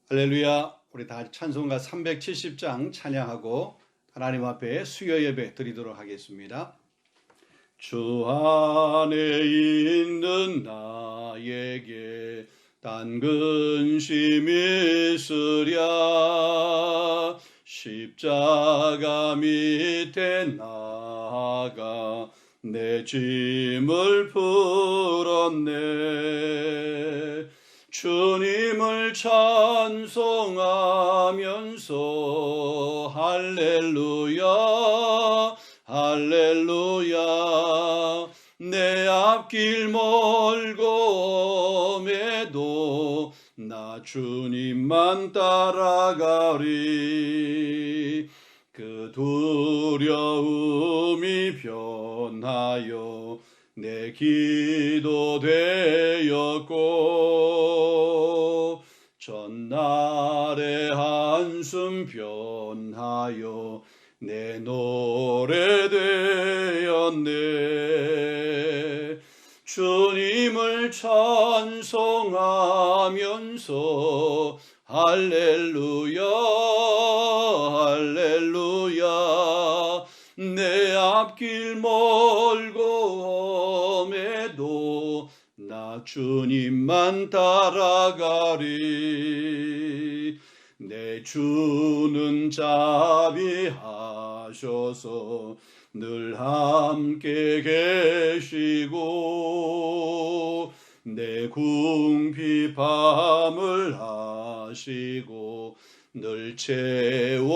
할렐루야. 우리 다 같이 찬송가 370장 찬양하고 하나님 앞에 수요 예배 드리도록 하겠습니다. 주 안에 있는 나에게 단 근심이 있으랴. 십자가 밑에 나아가 내 짐을 풀었네. 주님을 찬송하면서 할렐루야 할렐루야. 내 앞길 멀고매도 나 주님만 따라가리. 그 두려움이 변하여 내 기도 되었고 전날의 한숨 변하여 내 노래 되었네. 주님을 찬송하면서 할렐루야 할렐루야. 내 앞길 멀고매도 나 주님만 따라가리. 내 주는 자비하셔서 늘 함께 계시고 내 궁핍함을 아시고 늘 채워주시네.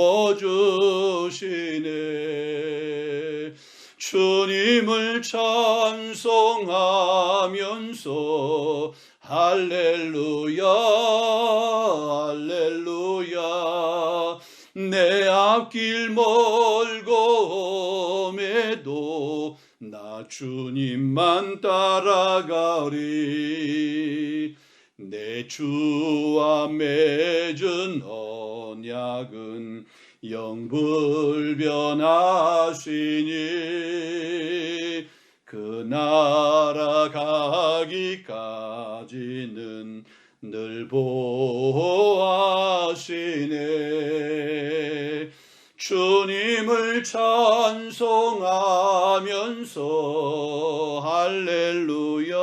주님을 찬송하면서 할렐루야 할렐루야. 내 앞길 멀고매도 나 주님만 따라가리. 내 주와 맺은 언약은 영불변하시니 그 나라 가기까지는 늘 보호하시네. 주님을 찬송하면서 할렐루야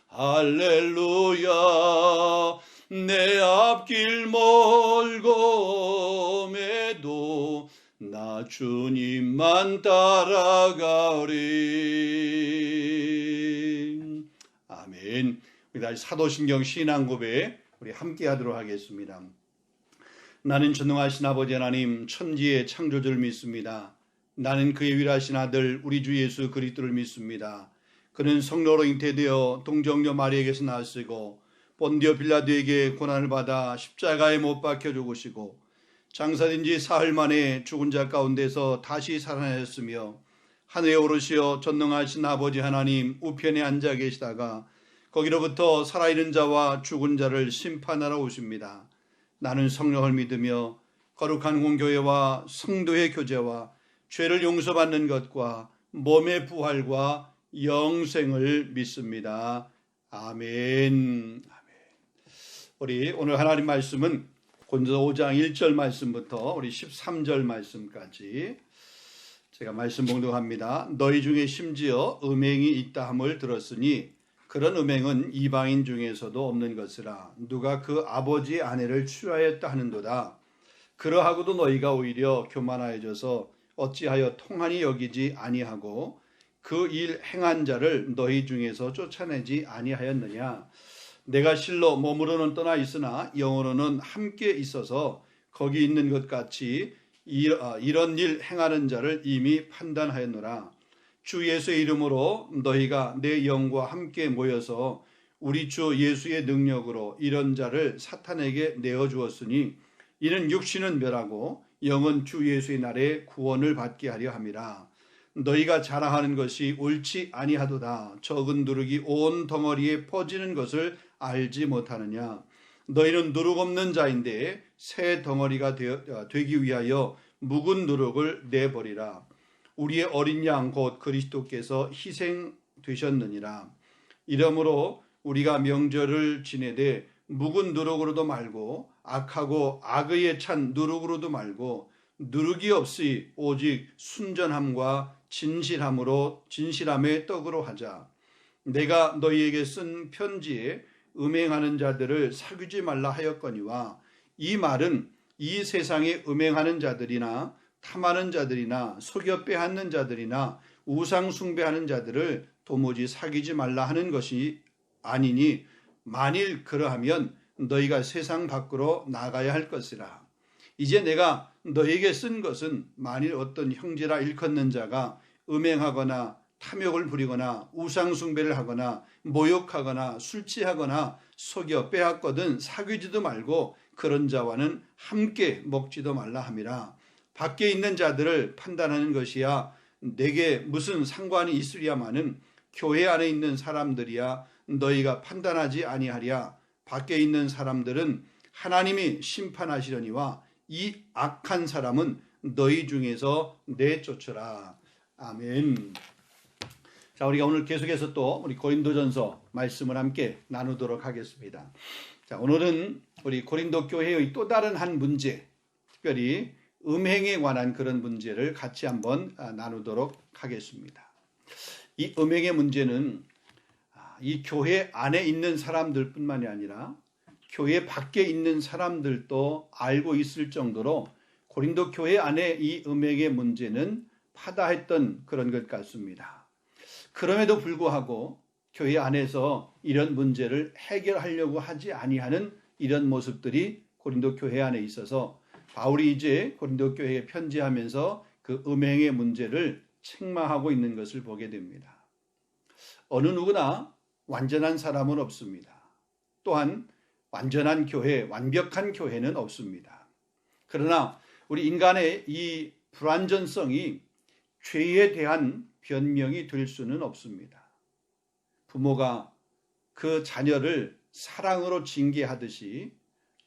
할렐루야. 내 앞길 멀고매도 나 주님만 따라가리. 아멘. 우리 다시 사도신경 신앙고백 우리 함께 하도록 하겠습니다. 나는 전능하신 아버지 하나님 천지의 창조주를 믿습니다. 나는 그의 위일하신 아들 우리 주 예수 그리스도를 믿습니다. 그는 성령으로 잉태되어 동정녀 마리아에게서 나으시고 본디오 빌라도에게 고난을 받아 십자가에 못 박혀 죽으시고 장사된 지 사흘 만에 죽은 자 가운데서 다시 살아나셨으며 하늘에 오르시어 전능하신 아버지 하나님 우편에 앉아 계시다가 거기로부터 살아있는 자와 죽은 자를 심판하러 오십니다. 나는 성령을 믿으며 거룩한 공교회와 성도의 교제와 죄를 용서받는 것과 몸의 부활과 영생을 믿습니다. 아멘. 우리 오늘 하나님 말씀은 고린도서 5장 1절 말씀부터 우리 13절 말씀까지 제가 말씀 봉독합니다. 너희 중에 심지어 음행이 있다 함을 들었으니 그런 음행은 이방인 중에서도 없는 것이라. 누가 그 아버지의 아내를 취하였다 하는도다. 그러하고도 너희가 오히려 교만하여져서 어찌하여 통한이 여기지 아니하고 그 일 행한 자를 너희 중에서 쫓아내지 아니하였느냐. 내가 실로 몸으로는 떠나 있으나 영으로는 함께 있어서 거기 있는 것 같이 이런 일 행하는 자를 이미 판단하였노라. 주 예수의 이름으로 너희가 내 영과 함께 모여서 우리 주 예수의 능력으로 이런 자를 사탄에게 내어주었으니 이는 육신은 멸하고 영은 주 예수의 날에 구원을 받게 하려 함이라. 너희가 자랑하는 것이 옳지 아니하도다. 적은 누룩이 온 덩어리에 퍼지는 것을 알지 못하느냐. 너희는 누룩 없는 자인데 새 덩어리가 되기 위하여 묵은 누룩을 내버리라. 우리의 어린 양 곧 그리스도께서 희생되셨느니라. 이러므로 우리가 명절을 지내되 묵은 누룩으로도 말고 악하고 악의에 찬 누룩으로도 말고 누룩이 없이 오직 순전함과 진실함의 떡으로 하자. 내가 너희에게 쓴 편지에 음행하는 자들을 사귀지 말라 하였거니와 이 말은 이 세상에 음행하는 자들이나 탐하는 자들이나 속여 빼앗는 자들이나 우상 숭배하는 자들을 도무지 사귀지 말라 하는 것이 아니니 만일 그러하면 너희가 세상 밖으로 나가야 할 것이라. 이제 내가 너희에게 쓴 것은 만일 어떤 형제라 일컫는 자가 음행하거나 탐욕을 부리거나 우상 숭배를 하거나 모욕하거나 술 취하거나 속여 빼앗거든 사귀지도 말고 그런 자와는 함께 먹지도 말라 함이라. 밖에 있는 자들을 판단하는 것이야 내게 무슨 상관이 있으랴마는 교회 안에 있는 사람들이야 너희가 판단하지 아니하랴. 밖에 있는 사람들은 하나님이 심판하시려니와 이 악한 사람은 너희 중에서 내쫓으라. 아멘. 자, 우리가 오늘 계속해서 또 우리 고린도전서 말씀을 함께 나누도록 하겠습니다. 자, 오늘은 우리 고린도 교회의 또 다른 한 문제, 특별히 음행에 관한 그런 문제를 같이 한번 나누도록 하겠습니다. 이 음행의 문제는 이 교회 안에 있는 사람들뿐만이 아니라 교회 밖에 있는 사람들도 알고 있을 정도로 고린도 교회 안에 이 음행의 문제는 파다했던 그런 것 같습니다. 그럼에도 불구하고 교회 안에서 이런 문제를 해결하려고 하지 아니하는 이런 모습들이 고린도 교회 안에 있어서 바울이 이제 고린도 교회에 편지하면서 그 음행의 문제를 책망하고 있는 것을 보게 됩니다. 어느 누구나 완전한 사람은 없습니다. 또한 완전한 교회, 완벽한 교회는 없습니다. 그러나 우리 인간의 이 불완전성이 죄에 대한 변명이 될 수는 없습니다. 부모가 그 자녀를 사랑으로 징계하듯이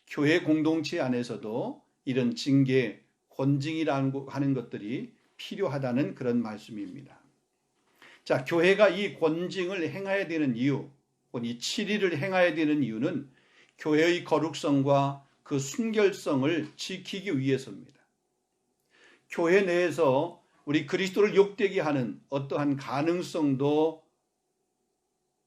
교회 공동체 안에서도 이런 징계, 권징이라고 하는 것들이 필요하다는 그런 말씀입니다. 자, 교회가 이 권징을 행해야 되는 이유, 이 치리를 행해야 되는 이유는 교회의 거룩성과 그 순결성을 지키기 위해서입니다. 교회 내에서 우리 그리스도를 욕되게 하는 어떠한 가능성도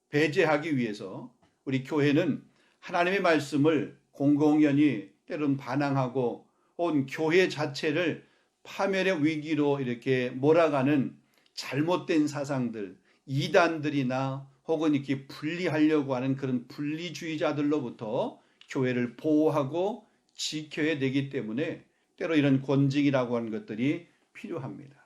배제하기 위해서 우리 교회는 하나님의 말씀을 공공연히 때론 반항하고 온 교회 자체를 파멸의 위기로 이렇게 몰아가는 잘못된 사상들, 이단들이나 혹은 이렇게 분리하려고 하는 그런 분리주의자들로부터 교회를 보호하고 지켜야 되기 때문에 때로 이런 권징이라고 하는 것들이 필요합니다.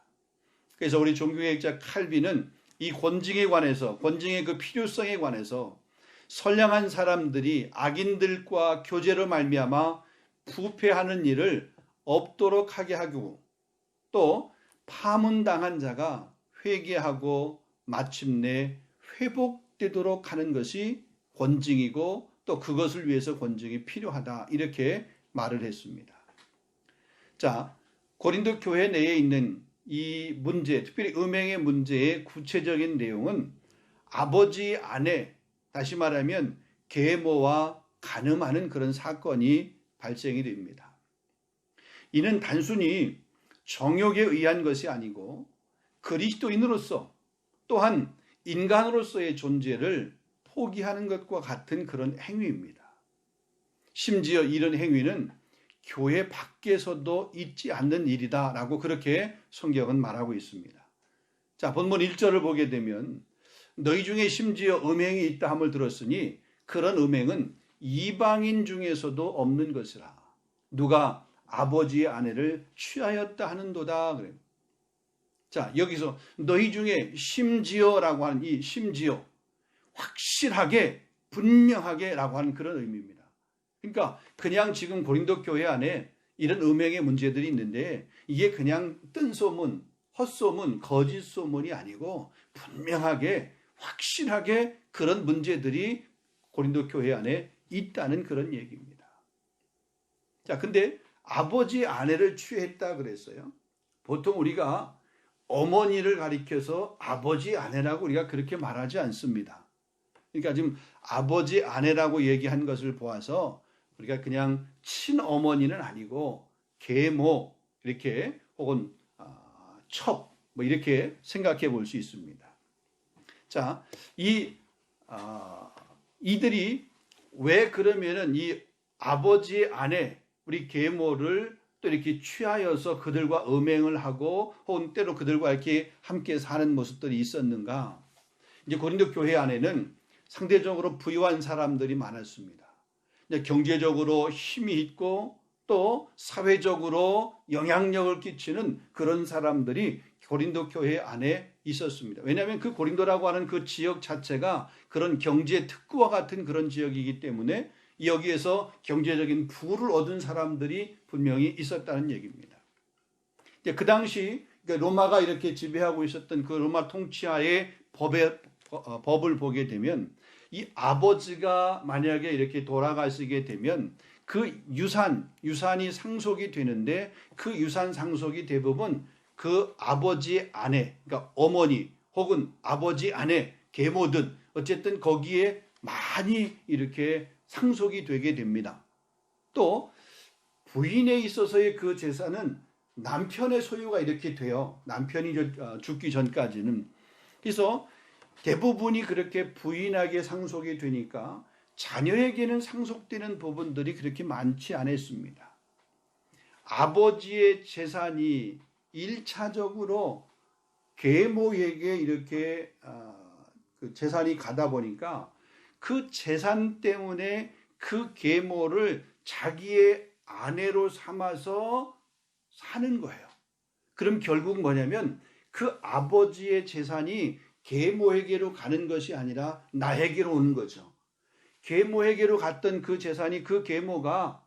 그래서 우리 종교개혁자 칼빈은 이 권징에 관해서, 권징의 그 필요성에 관해서 선량한 사람들이 악인들과 교제로 말미암아 부패하는 일을 없도록 하게 하고 또 파문당한 자가 회개하고 마침내 회복되도록 하는 것이 권징이고 또 그것을 위해서 권징이 필요하다 이렇게 말을 했습니다. 자, 고린도 교회 내에 있는 이 문제, 특별히 음행의 문제의 구체적인 내용은 아버지 아내, 다시 말하면 계모와 간음하는 그런 사건이 발생이 됩니다. 이는 단순히 정욕에 의한 것이 아니고 그리스도인으로서 또한 인간으로서의 존재를 포기하는 것과 같은 그런 행위입니다. 심지어 이런 행위는 교회 밖에서도 있지 않는 일이다라고 그렇게 성경은 말하고 있습니다. 자, 본문 1절을 보게 되면 너희 중에 심지어 음행이 있다 함을 들었으니 그런 음행은 이방인 중에서도 없는 것이라. 누가 아버지의 아내를 취하였다 하는도다. 그래요. 자, 여기서 너희 중에 심지어라고 하는 이 심지어 확실하게 분명하게 라고 하는 그런 의미입니다. 그러니까 그냥 지금 고린도 교회 안에 이런 음행의 문제들이 있는데 이게 그냥 뜬소문, 헛소문, 거짓 소문이 아니고 분명하게 확실하게 그런 문제들이 고린도 교회 안에 있다는 그런 얘기입니다. 자, 근데 아버지 아내를 취했다 그랬어요. 보통 우리가 어머니를 가리켜서 아버지 아내라고 우리가 그렇게 말하지 않습니다. 그러니까 지금 아버지 아내라고 얘기한 것을 보아서 우리가 그냥 친어머니는 아니고 계모 이렇게 혹은 첩 뭐 이렇게 생각해 볼 수 있습니다. 자, 이들이 왜 그러면은 이 아버지의 아내 우리 계모를 또 이렇게 취하여서 그들과 음행을 하고 혹은 때로 그들과 이렇게 함께 사는 모습들이 있었는가? 이제 고린도 교회 안에는 상대적으로 부유한 사람들이 많았습니다. 경제적으로 힘이 있고 또 사회적으로 영향력을 끼치는 그런 사람들이 고린도 교회 안에 있었습니다. 왜냐하면 그 고린도라고 하는 그 지역 자체가 그런 경제 특구와 같은 그런 지역이기 때문에 여기에서 경제적인 부를 얻은 사람들이 분명히 있었다는 얘기입니다. 그 당시 로마가 이렇게 지배하고 있었던 그 로마 통치하의 법을 보게 되면 이 아버지가 만약에 이렇게 돌아가시게 되면 그 유산이 상속이 되는데 그 유산 상속이 대부분 그 아버지의 아내, 그러니까 어머니 혹은 아버지 아내, 계모든 어쨌든 거기에 많이 이렇게 상속이 되게 됩니다. 또 부인에 있어서의 그 재산은 남편의 소유가 이렇게 돼요. 남편이 죽기 전까지는. 그래서 대부분이 그렇게 부인에게 상속이 되니까 자녀에게는 상속되는 부분들이 그렇게 많지 않았습니다. 아버지의 재산이 1차적으로 계모에게 이렇게 그 재산이 가다 보니까 그 재산 때문에 그 계모를 자기의 아내로 삼아서 사는 거예요. 그럼 결국 뭐냐면 그 아버지의 재산이 계모에게로 가는 것이 아니라 나에게로 오는 거죠. 계모에게로 갔던 그 재산이 그 계모가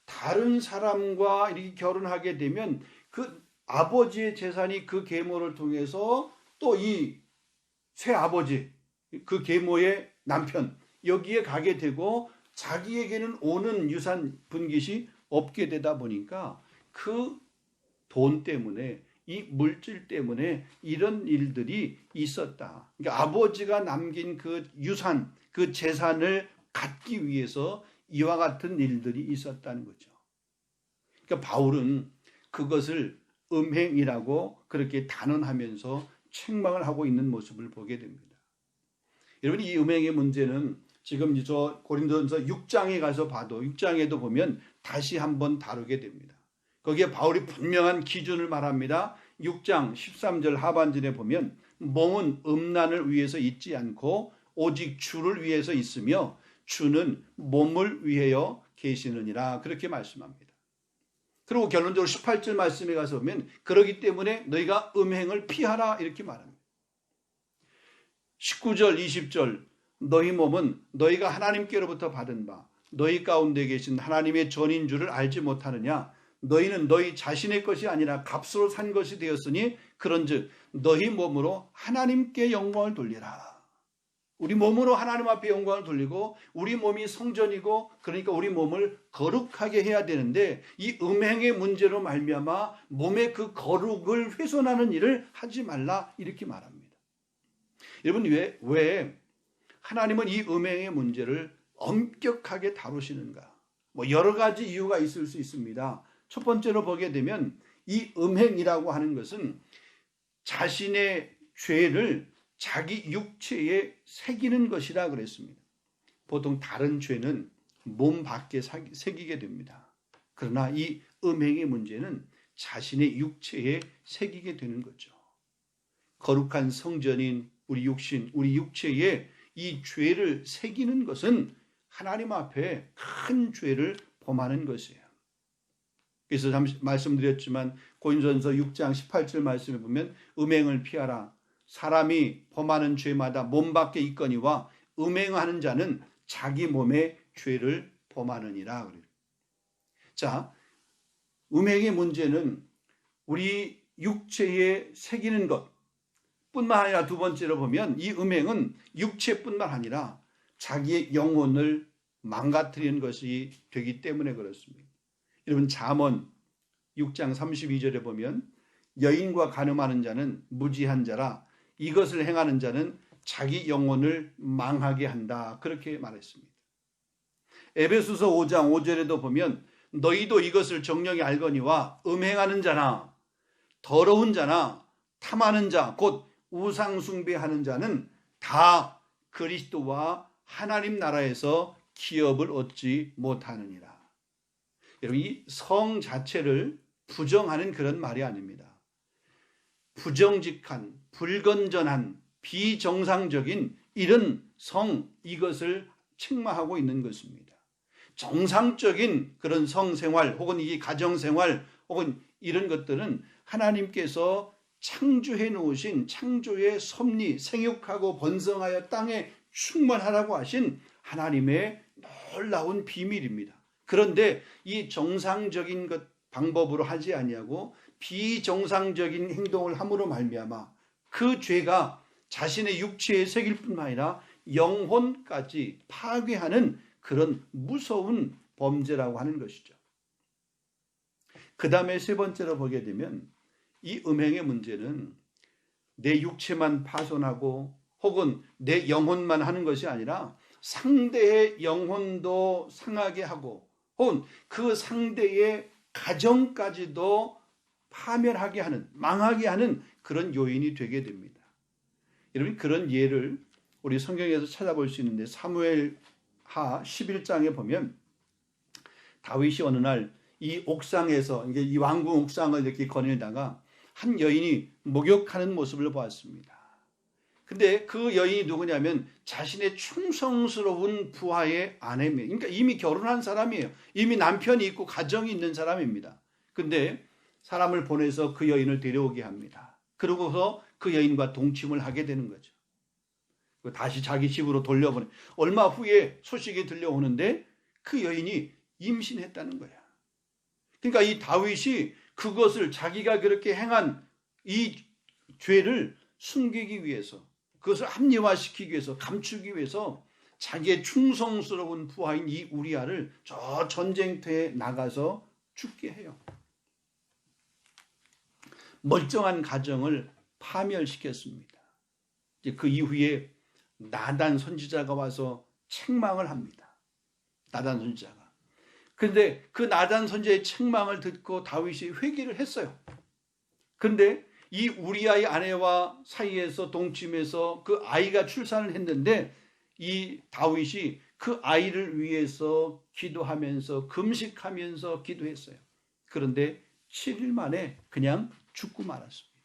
다른 사람과 이렇게 결혼하게 되면 그 아버지의 재산이 그 계모를 통해서 또 이 새아버지, 그 계모의 남편 여기에 가게 되고 자기에게는 오는 유산 분깃이 없게 되다 보니까 그 돈 때문에 이 물질 때문에 이런 일들이 있었다. 그러니까 아버지가 남긴 그 유산, 그 재산을 갖기 위해서 이와 같은 일들이 있었다는 거죠. 그러니까 바울은 그것을 음행이라고 그렇게 단언하면서 책망을 하고 있는 모습을 보게 됩니다. 여러분, 이 음행의 문제는 지금 저 고린도전서 6장에 가서 봐도 6장에도 보면 다시 한번 다루게 됩니다. 거기에 바울이 분명한 기준을 말합니다. 6장 13절 하반절에 보면 몸은 음란을 위해서 있지 않고 오직 주를 위해서 있으며 주는 몸을 위하여 계시느니라 그렇게 말씀합니다. 그리고 결론적으로 18절 말씀에 가서 보면 그러기 때문에 너희가 음행을 피하라 이렇게 말합니다. 19절 20절 너희 몸은 너희가 하나님께로부터 받은 바 너희 가운데 계신 하나님의 전인 줄을 알지 못하느냐. 너희는 너희 자신의 것이 아니라 값으로 산 것이 되었으니 그런즉 너희 몸으로 하나님께 영광을 돌리라. 우리 몸으로 하나님 앞에 영광을 돌리고 우리 몸이 성전이고 그러니까 우리 몸을 거룩하게 해야 되는데 이 음행의 문제로 말미암아 몸의 그 거룩을 훼손하는 일을 하지 말라 이렇게 말합니다. 여러분 왜 하나님은 이 음행의 문제를 엄격하게 다루시는가? 뭐 여러 가지 이유가 있을 수 있습니다. 첫 번째로 보게 되면 이 음행이라고 하는 것은 자신의 죄를 자기 육체에 새기는 것이라 그랬습니다. 보통 다른 죄는 몸 밖에 새기게 됩니다. 그러나 이 음행의 문제는 자신의 육체에 새기게 되는 거죠. 거룩한 성전인 우리 육신, 우리 육체에 이 죄를 새기는 것은 하나님 앞에 큰 죄를 범하는 것이에요. 그래서 잠시 말씀드렸지만 고린도전서 6장 18절 말씀에 보면 음행을 피하라. 사람이 범하는 죄마다 몸 밖에 있거니와 음행하는 자는 자기 몸의 죄를 범하느니라. 그래요. 자, 음행의 문제는 우리 육체에 새기는 것 뿐만 아니라 두 번째로 보면 이 음행은 육체뿐만 아니라 자기의 영혼을 망가뜨리는 것이 되기 때문에 그렇습니다. 여러분 잠언 6장 32절에 보면 여인과 간음하는 자는 무지한 자라 이것을 행하는 자는 자기 영혼을 망하게 한다. 그렇게 말했습니다. 에베소서 5장 5절에도 보면 너희도 이것을 정령이 알거니와 음행하는 자나 더러운 자나 탐하는 자 곧 우상 숭배하는 자는 다 그리스도와 하나님 나라에서 기업을 얻지 못하느니라. 여러분, 이 성 자체를 부정하는 그런 말이 아닙니다. 부정직한, 불건전한, 비정상적인 이런 성, 이것을 책망하고 있는 것입니다. 정상적인 그런 성생활 혹은 이 가정생활 혹은 이런 것들은 하나님께서 창조해 놓으신 창조의 섭리, 생육하고 번성하여 땅에 충만하라고 하신 하나님의 놀라운 비밀입니다. 그런데 이 정상적인 방법으로 하지 아니하고 비정상적인 행동을 함으로 말미암아 그 죄가 자신의 육체에 새길 뿐만 아니라 영혼까지 파괴하는 그런 무서운 범죄라고 하는 것이죠. 그 다음에 세 번째로 보게 되면 이 음행의 문제는 내 육체만 파손하고 혹은 내 영혼만 하는 것이 아니라 상대의 영혼도 상하게 하고 혹은 그 상대의 가정까지도 파멸하게 하는, 망하게 하는 그런 요인이 되게 됩니다. 여러분, 그런 예를 우리 성경에서 찾아볼 수 있는데 사무엘하 11장에 보면 다윗이 어느 날 이 옥상에서 이 왕궁 옥상을 이렇게 거닐다가 한 여인이 목욕하는 모습을 보았습니다. 근데 그 여인이 누구냐면 자신의 충성스러운 부하의 아내입니다. 그러니까 이미 결혼한 사람이에요. 이미 남편이 있고 가정이 있는 사람입니다. 근데 사람을 보내서 그 여인을 데려오게 합니다. 그러고서 그 여인과 동침을 하게 되는 거죠. 다시 자기 집으로 돌려보내. 얼마 후에 소식이 들려오는데 그 여인이 임신했다는 거야. 그러니까 이 다윗이 그것을 자기가 그렇게 행한 이 죄를 숨기기 위해서, 그것을 합리화시키기 위해서, 감추기 위해서 자기의 충성스러운 부하인 이 우리아를 저 전쟁터에 나가서 죽게 해요. 멀쩡한 가정을 파멸시켰습니다. 이제 그 이후에 나단 선지자가 와서 책망을 합니다. 나단 선지자가. 그런데 그 나단 선지자의 책망을 듣고 다윗이 회개를 했어요. 그런데 이 우리아의 아내와 사이에서 동침해서 그 아이가 출산을 했는데 이 다윗이 그 아이를 위해서 기도하면서 금식하면서 기도했어요. 그런데 7일 만에 그냥 죽고 말았습니다.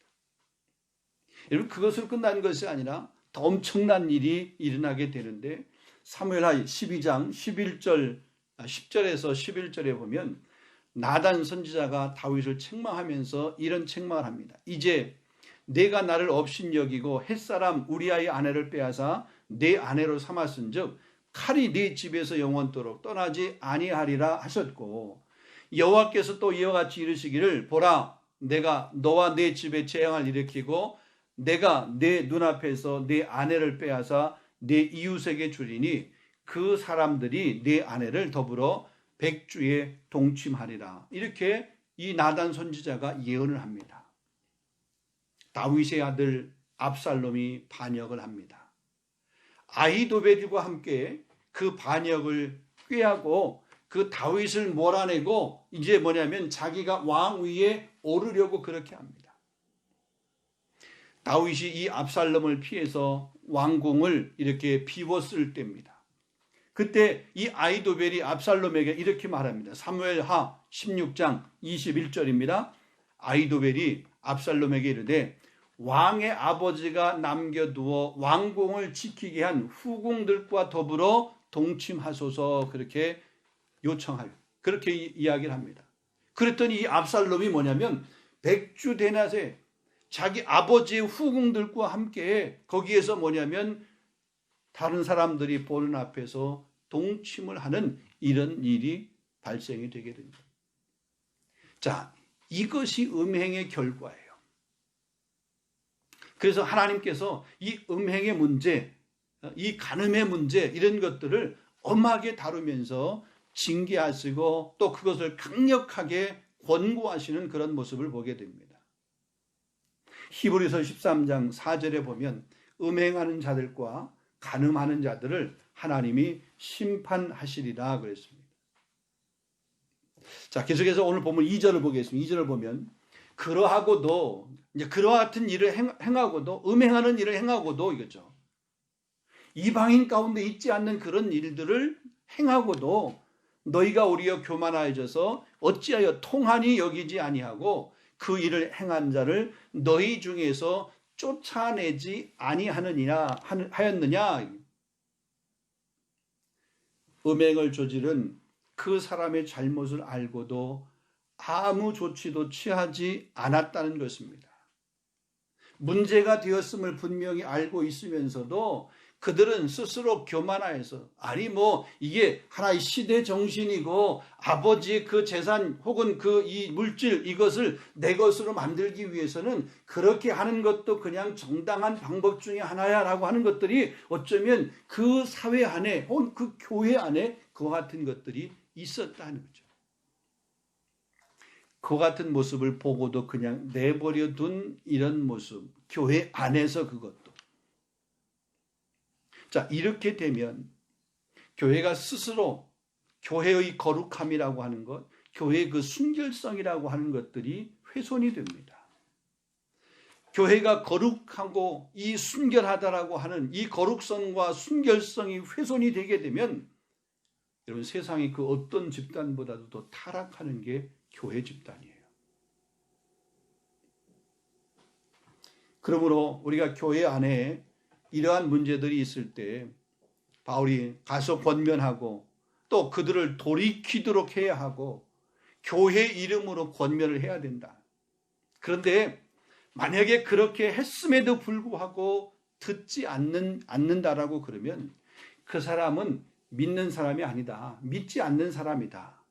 여러분, 그것으로 끝난 것이 아니라 더 엄청난 일이 일어나게 되는데 사무엘하 12장 10절에서 11절에 보면 나단 선지자가 다윗을 책망하면서 이런 책망을 합니다. 이제 내가 나를 업신여기고 햇사람 우리아의 아내를 빼앗아 내 아내로 삼았은즉 칼이 네 집에서 영원토록 떠나지 아니하리라 하셨고 여호와께서 또 이와 같이 이르시기를 보라 내가 너와 내 집에 재앙을 일으키고 내가 내 눈앞에서 내 아내를 빼앗아 내 이웃에게 주리니 그 사람들이 내 아내를 더불어 백주에 동침하리라. 이렇게 이 나단 선지자가 예언을 합니다. 다윗의 아들 압살롬이 반역을 합니다. 아히도벨과 함께 그 반역을 꾀하고 그 다윗을 몰아내고 이제 뭐냐면 자기가 왕 위에 오르려고 그렇게 합니다. 다윗이 이 압살롬을 피해서 왕궁을 이렇게 비웠을 때입니다. 그때 이 아히도벨이 압살롬에게 이렇게 말합니다. 사무엘하 16장 21절입니다. 아히도벨이 압살롬에게 이르되 왕의 아버지가 남겨두어 왕궁을 지키게 한 후궁들과 더불어 동침하소서 그렇게 요청하여 그렇게 이야기를 합니다. 그랬더니 이 압살롬이 뭐냐면 백주 대낮에 자기 아버지의 후궁들과 함께 거기에서 뭐냐면 다른 사람들이 보는 앞에서 동침을 하는 이런 일이 발생이 되게 됩니다. 자, 이것이 음행의 결과예요. 그래서 하나님께서 이 음행의 문제, 이 간음의 문제 이런 것들을 엄하게 다루면서 징계하시고 또 그것을 강력하게 권고하시는 그런 모습을 보게 됩니다. 히브리서 13장 4절에 보면 음행하는 자들과 간음하는 자들을 하나님이 심판하시리라 그랬습니다. 자, 계속해서 오늘 보면 2절을 보겠습니다. 2절을 보면 그러하고도 이제 그와 같은 일을 행하고도 음행하는 일을 행하고도 이거죠. 이방인 가운데 있지 않는 그런 일들을 행하고도 너희가 우리여 교만하여져서 어찌하여 통한이 여기지 아니하고 그 일을 행한 자를 너희 중에서 쫓아내지 아니하느냐 하였느냐. 음행을 저지른 그 사람의 잘못을 알고도 아무 조치도 취하지 않았다는 것입니다. 문제가 되었음을 분명히 알고 있으면서도 그들은 스스로 교만하여서 아니 이게 하나의 시대 정신이고 아버지의 그 재산 혹은 그 이 물질 이것을 내 것으로 만들기 위해서는 그렇게 하는 것도 그냥 정당한 방법 중에 하나야라고 하는 것들이 어쩌면 그 사회 안에 혹은 그 교회 안에 그와 같은 것들이 있었다는 거죠. 그 같은 모습을 보고도 그냥 내버려 둔 이런 모습, 교회 안에서 그것도. 자, 이렇게 되면 교회가 스스로 교회의 거룩함이라고 하는 것, 교회의 그 순결성이라고 하는 것들이 훼손이 됩니다. 교회가 거룩하고 이 순결하다라고 하는 이 거룩성과 순결성이 훼손이 되게 되면 여러분 세상의 그 어떤 집단보다도 더 타락하는 게 교회 집단이에요. 그러므로 우리가 교회 안에 이러한 문제들이 있을 때 바울이 가서 권면하고 또 그들을 돌이키도록 해야 하고 교회 이름으로 권면을 해야 된다. 그런데 만약에 그렇게 했음에도 불구하고 듣지 않는다라고 그러면 그 사람은 믿는 사람이 아니다. 믿지 않는 사람이다.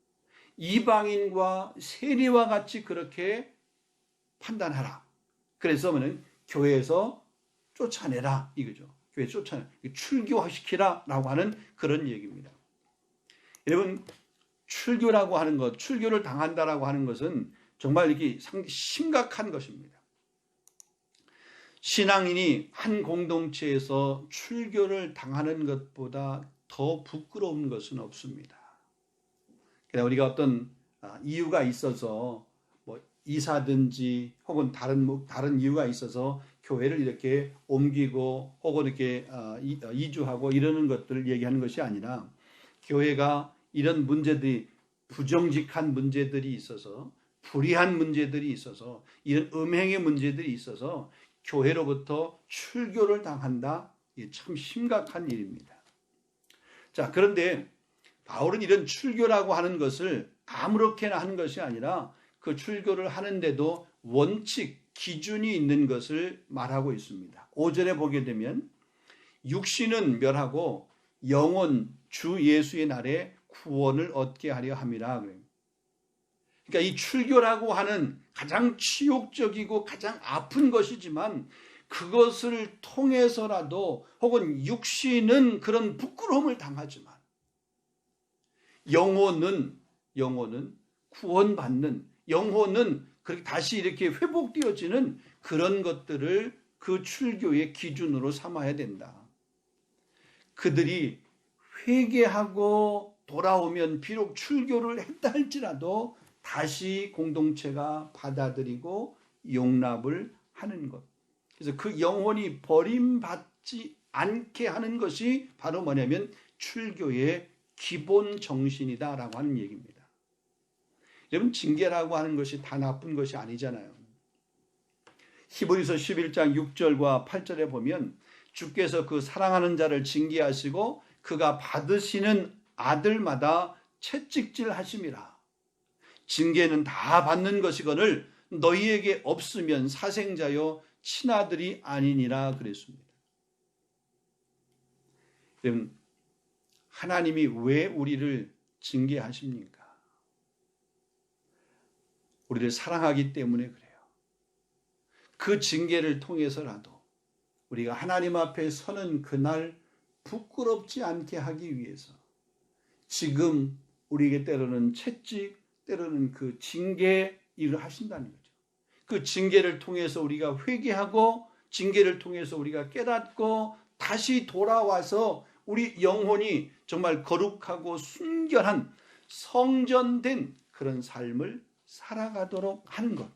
이방인과 세리와 같이 그렇게 판단하라. 그래서 교회에서 쫓아내라 이거죠. 교회 쫓아내, 출교시키라 라고 하는 그런 얘기입니다. 여러분 출교라고 하는 것, 출교를 당한다라고 하는 것은 정말 이게 상당히 심각한 것입니다. 신앙인이 한 공동체에서 출교를 당하는 것보다 더 부끄러운 것은 없습니다. 그냥 우리가 어떤 이유가 있어서 이사든지 혹은 다른 이유가 있어서 교회를 이렇게 옮기고 혹은 이렇게 이주하고 이러는 것들을 얘기하는 것이 아니라 교회가 이런 문제들이 부정직한 문제들이 있어서 불의한 문제들이 있어서 이런 음행의 문제들이 있어서 교회로부터 출교를 당한다. 이게 참 심각한 일입니다. 자, 그런데 바울은 이런 출교라고 하는 것을 아무렇게나 하는 것이 아니라 그 출교를 하는데도 원칙, 기준이 있는 것을 말하고 있습니다. 5절에 보게 되면 육신은 멸하고 영혼 주 예수의 날에 구원을 얻게 하려 함이라. 그러니까 이 출교라고 하는 가장 치욕적이고 가장 아픈 것이지만 그것을 통해서라도 혹은 육신은 그런 부끄러움을 당하지만 영혼은 구원받는, 영혼은 그렇게 다시 이렇게 회복되어지는 그런 것들을 그 출교의 기준으로 삼아야 된다. 그들이 회개하고 돌아오면 비록 출교를 했다 할지라도 다시 공동체가 받아들이고 용납을 하는 것. 그래서 그 영혼이 버림받지 않게 하는 것이 바로 뭐냐면 출교의 기본 정신이다라고 하는 얘기입니다. 여러분 징계라고 하는 것이 다 나쁜 것이 아니잖아요. 히브리서 11장 6절과 8절에 보면 주께서 그 사랑하는 자를 징계하시고 그가 받으시는 아들마다 채찍질 하심이라. 징계는 다 받는 것이거늘 너희에게 없으면 사생자요 친아들이 아니니라 그랬습니다. 여러분 하나님이 왜 우리를 징계하십니까? 우리를 사랑하기 때문에 그래요. 그 징계를 통해서라도 우리가 하나님 앞에 서는 그날 부끄럽지 않게 하기 위해서 지금 우리에게 때로는 채찍, 때로는 그 징계 일을 하신다는 거죠. 그 징계를 통해서 우리가 회개하고 징계를 통해서 우리가 깨닫고 다시 돌아와서 우리 영혼이 정말 거룩하고 순결한 성전된 그런 삶을 살아가도록 하는 것,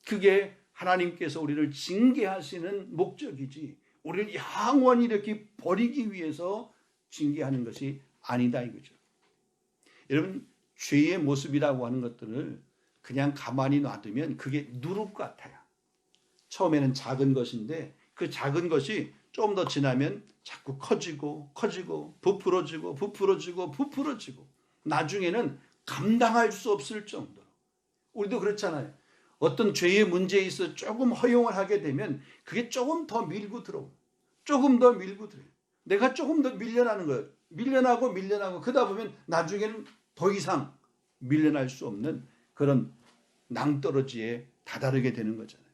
그게 하나님께서 우리를 징계하시는 목적이지 우리를 영원히 이렇게 버리기 위해서 징계하는 것이 아니다 이거죠. 여러분, 죄의 모습이라고 하는 것들을 그냥 가만히 놔두면 그게 누룩 같아요. 처음에는 작은 것인데 그 작은 것이 좀 더 지나면 자꾸 커지고 부풀어지고 나중에는 감당할 수 없을 정도로. 우리도 그렇잖아요. 어떤 죄의 문제에 있어 조금 허용을 하게 되면 그게 조금 더 밀고 들어오고 조금 더 밀고 들어요. 내가 조금 더 밀려나는 거예요. 밀려나고 그러다 보면 나중에는 더 이상 밀려날 수 없는 그런 낭떠러지에 다다르게 되는 거잖아요.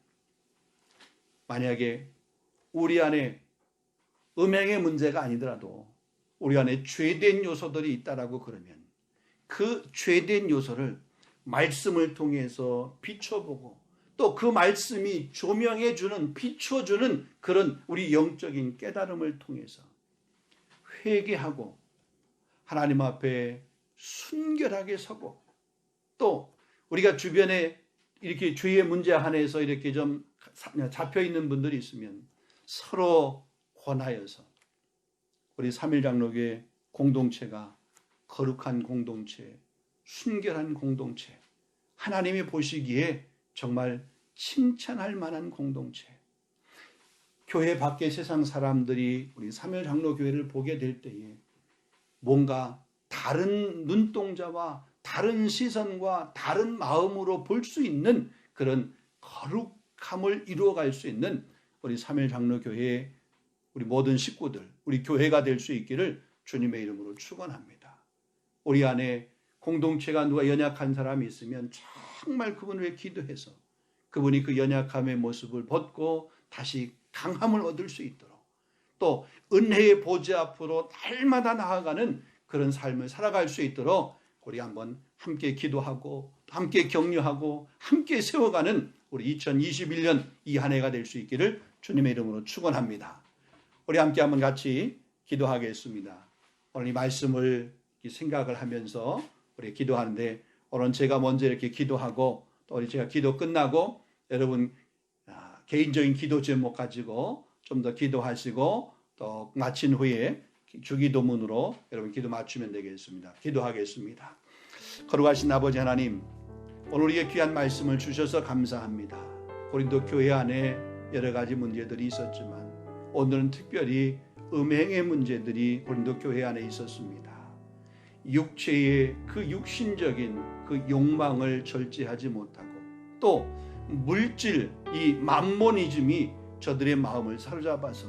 만약에 우리 안에 음행의 문제가 아니더라도 우리 안에 죄된 요소들이 있다라고 그러면 그 죄된 요소를 말씀을 통해서 비춰보고 또 그 말씀이 조명해주는, 비춰주는 그런 우리 영적인 깨달음을 통해서 회개하고 하나님 앞에 순결하게 서고, 또 우리가 주변에 이렇게 죄의 문제 안에서 이렇게 좀 잡혀있는 분들이 있으면 서로 권하여서 우리 삼일장로교회 공동체가 거룩한 공동체, 순결한 공동체, 하나님이 보시기에 정말 칭찬할 만한 공동체, 교회 밖의 세상 사람들이 우리 삼일장로교회를 보게 될 때에 뭔가 다른 눈동자와 다른 시선과 다른 마음으로 볼 수 있는 그런 거룩함을 이루어갈 수 있는 우리 삼일장로교회의 우리 모든 식구들, 우리 교회가 될 수 있기를 주님의 이름으로 축원합니다. 우리 안에 공동체가 누가 연약한 사람이 있으면 정말 그분을 위해 기도해서 그분이 그 연약함의 모습을 벗고 다시 강함을 얻을 수 있도록, 또 은혜의 보좌 앞으로 날마다 나아가는 그런 삶을 살아갈 수 있도록 우리 한번 함께 기도하고 함께 격려하고 함께 세워가는 우리 2021년 이 한 해가 될 수 있기를 주님의 이름으로 축원합니다. 우리 함께 한번 같이 기도하겠습니다. 오늘 이 말씀을 생각을 하면서 우리 기도하는데, 오늘 제가 먼저 이렇게 기도하고 또 우리 제가 기도 끝나고 여러분 개인적인 기도 제목 가지고 좀 더 기도하시고 또 마친 후에 주기도문으로 여러분 기도 맞추면 되겠습니다. 기도하겠습니다. 거룩하신 아버지 하나님, 오늘 우리에게 귀한 말씀을 주셔서 감사합니다. 고린도 교회 안에 여러 가지 문제들이 있었지만 오늘은 특별히 음행의 문제들이 고린도 교회 안에 있었습니다. 육체의 그 육신적인 그 욕망을 절제하지 못하고 또 물질, 이 맘모니즘이 저들의 마음을 사로잡아서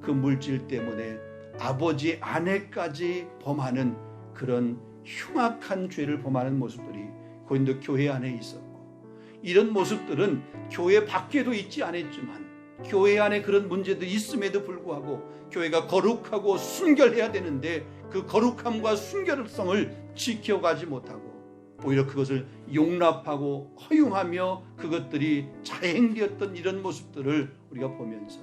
그 물질 때문에 아버지 아내까지 범하는 그런 흉악한 죄를 범하는 모습들이 고린도 교회 안에 있었고, 이런 모습들은 교회 밖에도 있지 않았지만 교회 안에 그런 문제들이 있음에도 불구하고 교회가 거룩하고 순결해야 되는데 그 거룩함과 순결성을 지켜가지 못하고 오히려 그것을 용납하고 허용하며 그것들이 자행되었던 이런 모습들을 우리가 보면서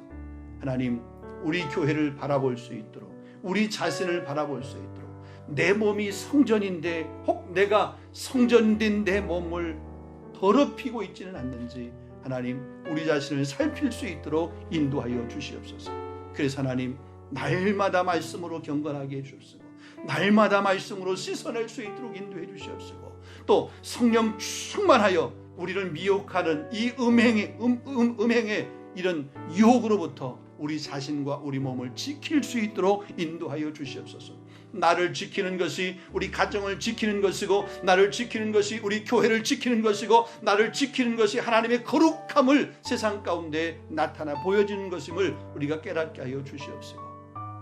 하나님, 우리 교회를 바라볼 수 있도록, 우리 자신을 바라볼 수 있도록, 내 몸이 성전인데 혹 내가 성전된 내 몸을 더럽히고 있지는 않는지 하나님, 우리 자신을 살필 수 있도록 인도하여 주시옵소서. 그래서 하나님, 날마다 말씀으로 경건하게 해주시고 날마다 말씀으로 씻어낼 수 있도록 인도해 주시옵시고, 또 성령 충만하여 우리를 미혹하는 이 음행의 이런 유혹으로부터 우리 자신과 우리 몸을 지킬 수 있도록 인도하여 주시옵소서. 나를 지키는 것이 우리 가정을 지키는 것이고, 나를 지키는 것이 우리 교회를 지키는 것이고, 나를 지키는 것이 하나님의 거룩함을 세상 가운데 나타나 보여지는 것임을 우리가 깨닫게 하여 주시옵시고,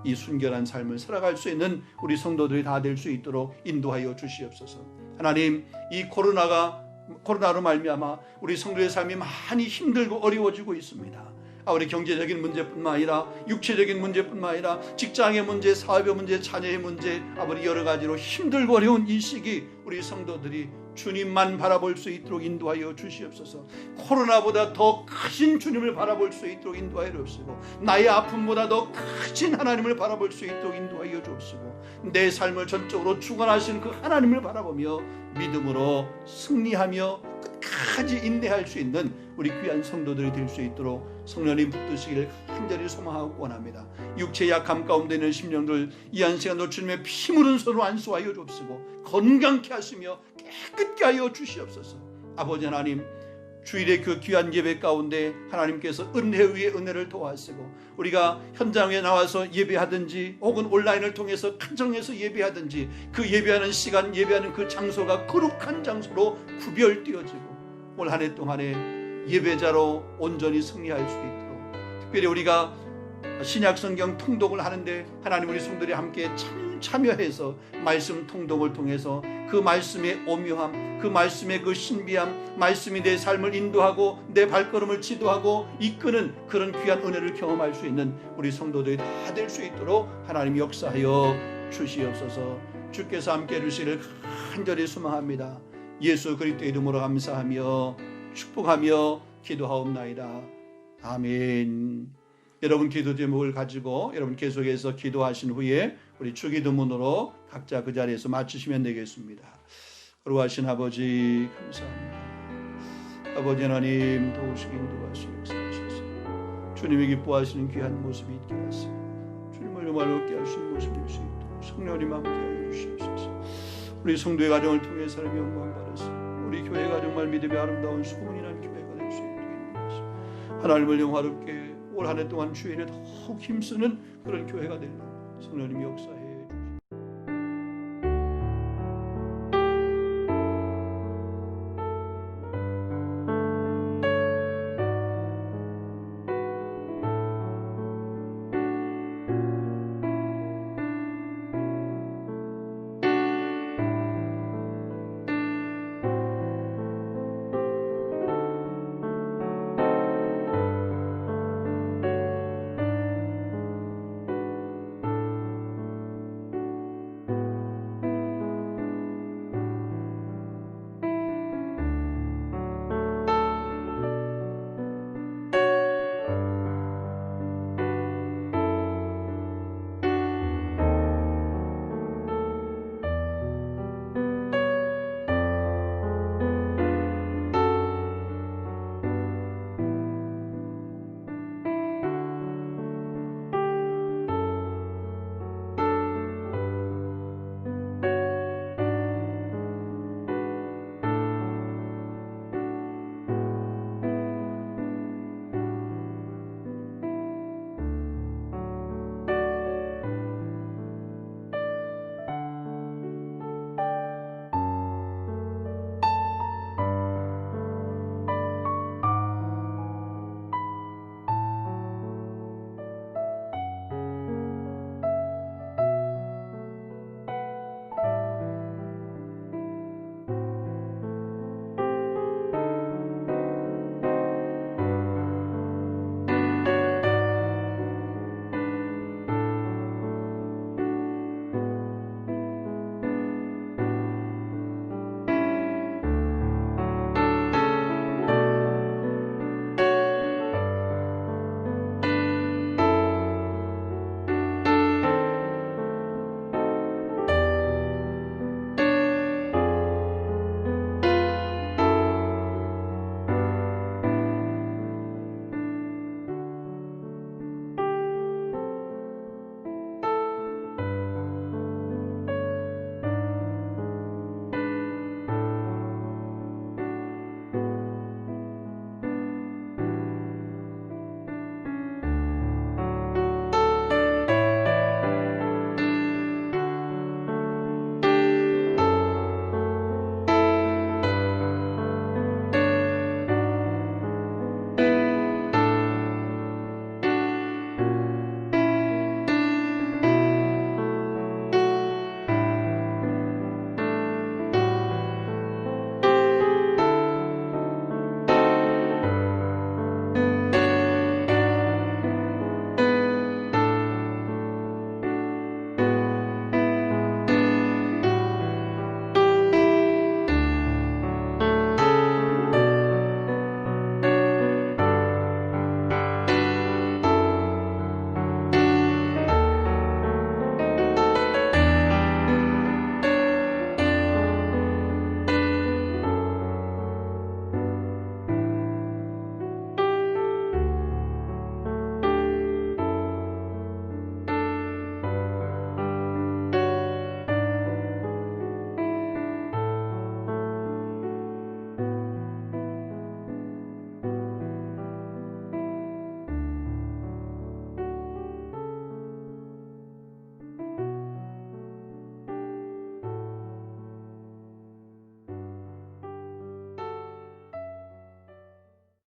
이 순결한 삶을 살아갈 수 있는 우리 성도들이 다 될 수 있도록 인도하여 주시옵소서. 하나님, 이 코로나로 말미암아 우리 성도의 삶이 많이 힘들고 어려워지고 있습니다. 우리 경제적인 문제뿐만 아니라 육체적인 문제뿐만 아니라 직장의 문제, 사업의 문제, 자녀의 문제, 아버지 여러 가지로 힘들고 어려운 이 시기 우리 성도들이 주님만 바라볼 수 있도록 인도하여 주시옵소서. 코로나보다 더 크신 주님을 바라볼 수 있도록 인도하여 주옵시고, 나의 아픔보다 더 크신 하나님을 바라볼 수 있도록 인도하여 주옵시고, 내 삶을 전적으로 주관하시는 그 하나님을 바라보며 믿음으로 승리하며 끝까지 인내할 수 있는 우리 귀한 성도들이 될 수 있도록 성령님 붙드시기를 간절히 소망하고 원합니다. 육체의 약함 가운데 있는 심령들 이 한 시간도 주님의 피 묻은 손으로 안수하여 주옵시고, 건강케 하시며 깨끗게 하여 주시옵소서. 아버지 하나님, 주일의 그 귀한 예배 가운데 하나님께서 은혜 위에 은혜를 더하시고, 우리가 현장에 나와서 예배하든지 혹은 온라인을 통해서 가정에서 예배하든지 그 예배하는 시간, 예배하는 그 장소가 거룩한 장소로 구별되어지고 올 한 해 동안에 예배자로 온전히 승리할 수 있도록, 특별히 우리가 신약성경 통독을 하는데 하나님 우리 성도들이 함께 참여해서 말씀 통독을 통해서 그 말씀의 오묘함, 그 말씀의 그 신비함, 말씀이 내 삶을 인도하고 내 발걸음을 지도하고 이끄는 그런 귀한 은혜를 경험할 수 있는 우리 성도들이 다 될 수 있도록 하나님 역사하여 주시옵소서. 주께서 함께 해주시기를 간절히 소망합니다. 예수 그리스도의 이름으로 감사하며 축복하며 기도하옵나이다. 아멘. 여러분 기도 제목을 가지고 여러분 계속해서 기도하신 후에 우리 주기도문으로 각자 그 자리에서 마치시면 되겠습니다. 거룩하신 아버지 감사합니다. 아버지 하나님 도우시기 인도하시고 역사하셔서 주님이 기뻐하시는 귀한 모습이 있게 하시고 주님을 정말로 얻게 하시는 모습이 될 수 있도록 성령님 함께하여 주시옵소서. 우리 성도의 가정을 통해서 하나님 영광 받으시고 우리 교회가 정말 믿음의 아름다운 소문이 난 교회가 될 수 있도록 인도하시고 하나님을 영화롭게 올 한 해 동안 주일에 더욱 힘쓰는 그런 교회가 되는 성령님이 역사해